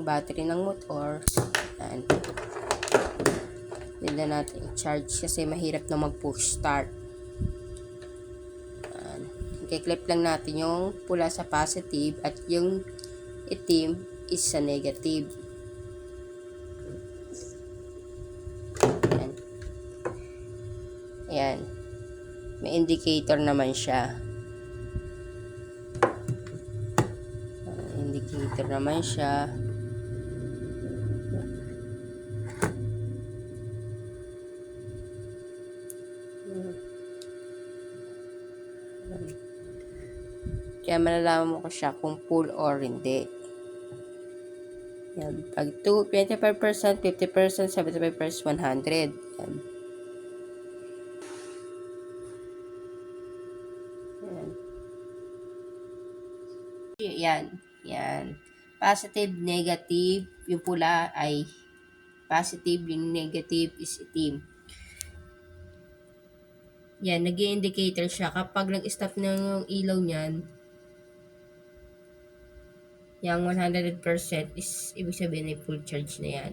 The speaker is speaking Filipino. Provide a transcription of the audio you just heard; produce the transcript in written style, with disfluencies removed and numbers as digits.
battery ng motor. Yan. Hindi na natin i-charge kasi mahirap na mag-push start. Yan. I-clip lang natin yung pula sa positive at yung itim is sa negative. Yan. Ayan. May indicator naman siya. Indicator naman siya. Kaya malalaman mo ko siya kung full or hindi. Yan. Pag 25%, 50%, 75%, 100. Yan. Yan. Yan. Positive, negative. Yung pula ay positive, yung negative is itim. Yan, nag-i-indicator siya. Kapag nag-stop na yung ilaw niyan, yung 100% is ibig sabihin ay full charge na yan.